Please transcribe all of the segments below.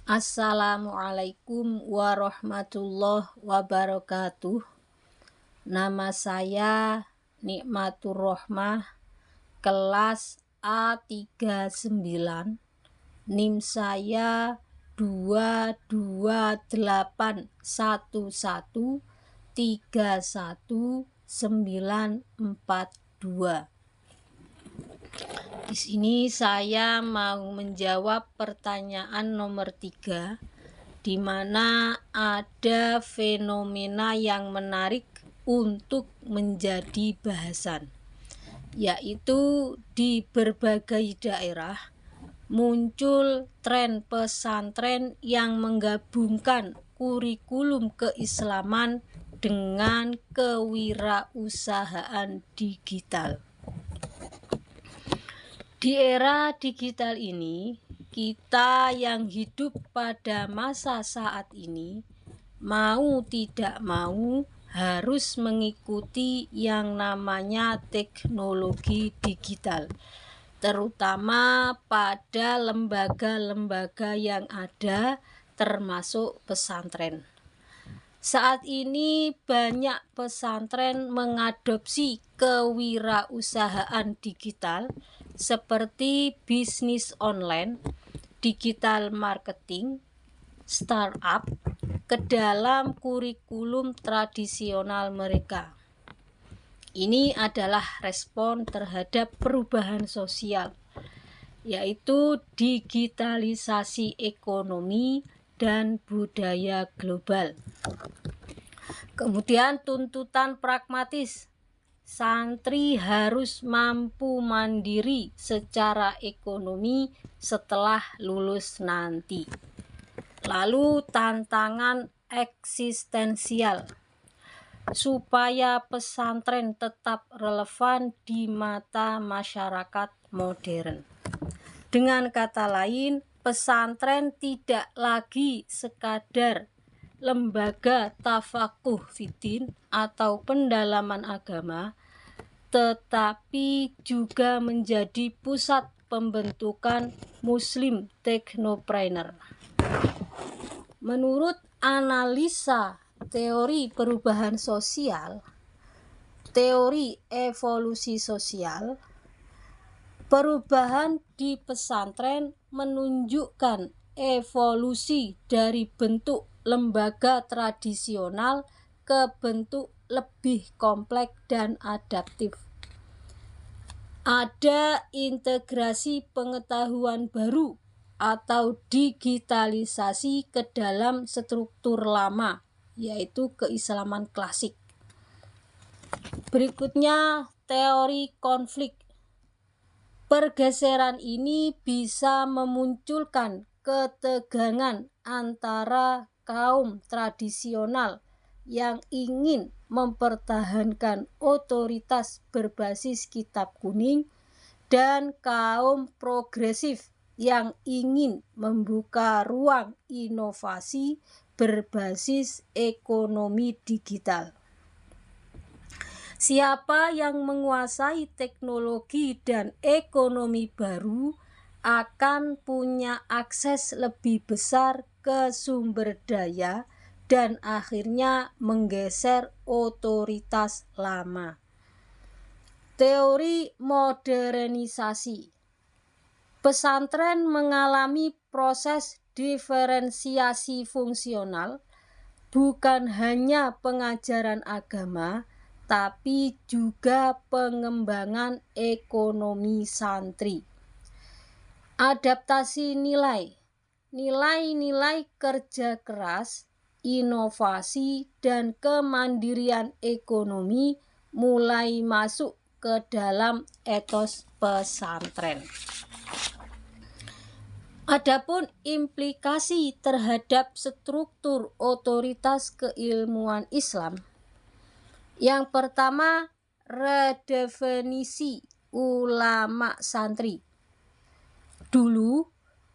Assalamualaikum warahmatullahi wabarakatuh. Nama saya Nikmatur Rohmah, kelas A39. NIM saya 22813131942. Di sini saya mau menjawab pertanyaan nomor 3, di mana ada fenomena yang menarik untuk menjadi bahasan, yaitu di berbagai daerah muncul tren pesantren yang menggabungkan kurikulum keislaman dengan kewirausahaan digital. Di era digital ini, kita yang hidup pada masa saat ini mau tidak mau harus mengikuti yang namanya teknologi digital, terutama pada lembaga-lembaga yang ada, termasuk pesantren. Saat ini banyak pesantren mengadopsi kewirausahaan digital seperti bisnis online, digital marketing, startup ke dalam kurikulum tradisional mereka. Ini adalah respon terhadap perubahan sosial, yaitu digitalisasi ekonomi dan budaya global. Kemudian tuntutan pragmatis, santri harus mampu mandiri secara ekonomi setelah lulus nanti. Lalu tantangan eksistensial, supaya pesantren tetap relevan di mata masyarakat modern. Dengan kata lain, pesantren tidak lagi sekadar lembaga tafakuh fiddin atau pendalaman agama, tetapi juga menjadi pusat pembentukan muslim technopreneur. Menurut analisa teori perubahan sosial, teori evolusi sosial, perubahan di pesantren menunjukkan evolusi dari bentuk lembaga tradisional ke bentuk lebih kompleks dan adaptif. Ada integrasi pengetahuan baru atau digitalisasi ke dalam struktur lama, yaitu keislaman klasik. Berikutnya, teori konflik. Pergeseran ini bisa memunculkan ketegangan antara kaum tradisional yang ingin mempertahankan otoritas berbasis kitab kuning dan kaum progresif yang ingin membuka ruang inovasi berbasis ekonomi digital. Siapa yang menguasai teknologi dan ekonomi baru akan punya akses lebih besar ke sumber daya dan akhirnya menggeser otoritas lama. Teori modernisasi. Pesantren mengalami proses diferensiasi fungsional, bukan hanya pengajaran agama, tapi juga pengembangan ekonomi santri. Adaptasi nilai, nilai-nilai kerja keras, inovasi, dan kemandirian ekonomi mulai masuk ke dalam etos pesantren. Adapun implikasi terhadap struktur otoritas keilmuan Islam, yang pertama, redefinisi ulama santri. Dulu,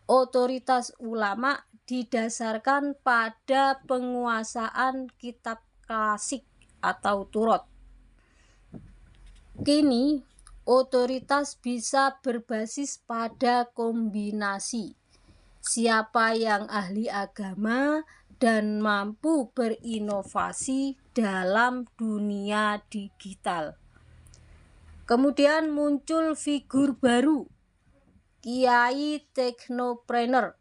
otoritas ulama didasarkan pada penguasaan kitab klasik atau Taurat. Kini, otoritas bisa berbasis pada kombinasi siapa yang ahli agama dan mampu berinovasi dalam dunia digital. Kemudian muncul figur baru, kiai teknopreneur,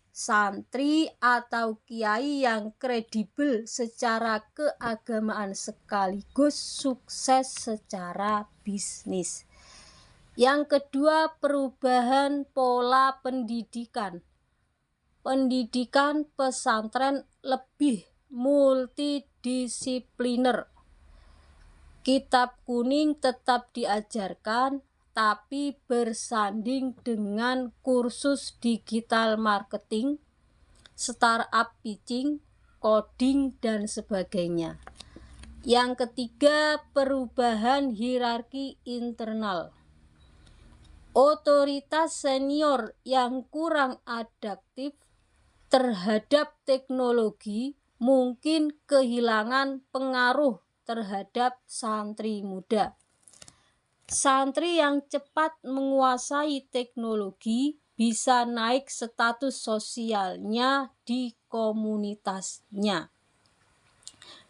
santri atau kiai yang kredibel secara keagamaan sekaligus sukses secara bisnis. Yang kedua, perubahan pola pendidikan. Pendidikan pesantren lebih multidisipliner. Kitab kuning tetap diajarkan, tapi bersanding dengan kursus digital marketing, startup pitching, coding, dan sebagainya. Yang ketiga, perubahan hierarki internal. Otoritas senior yang kurang adaptif terhadap teknologi mungkin kehilangan pengaruh terhadap santri muda. Santri yang cepat menguasai teknologi bisa naik status sosialnya di komunitasnya.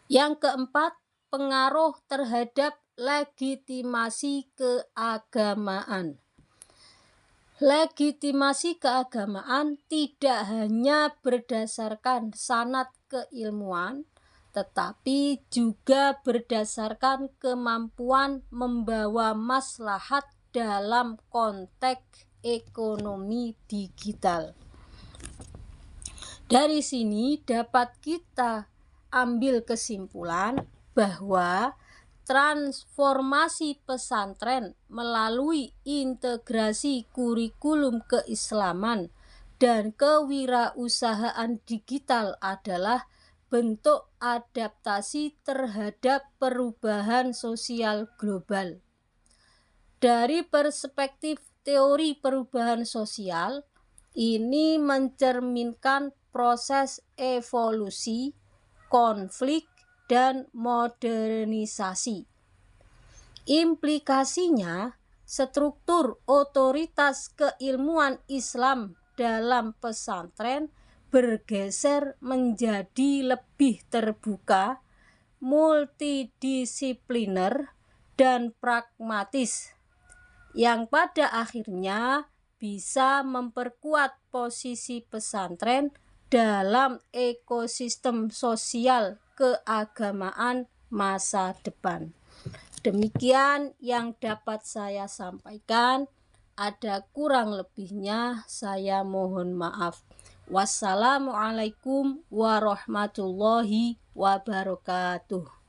Yang keempat, pengaruh terhadap legitimasi keagamaan. Legitimasi keagamaan tidak hanya berdasarkan sanad keilmuan, tetapi juga berdasarkan kemampuan membawa maslahat dalam konteks ekonomi digital. Dari sini dapat kita ambil kesimpulan bahwa transformasi pesantren melalui integrasi kurikulum keislaman dan kewirausahaan digital adalah bentuk adaptasi terhadap perubahan sosial global. Dari perspektif teori perubahan sosial, ini mencerminkan proses evolusi, konflik, dan modernisasi. Implikasinya, struktur otoritas keilmuan Islam dalam pesantren bergeser menjadi lebih terbuka, multidisipliner, dan pragmatis, yang pada akhirnya bisa memperkuat posisi pesantren dalam ekosistem sosial keagamaan masa depan. Demikian yang dapat saya sampaikan. Ada kurang lebihnya saya mohon maaf. Wassalamualaikum warahmatullahi wabarakatuh.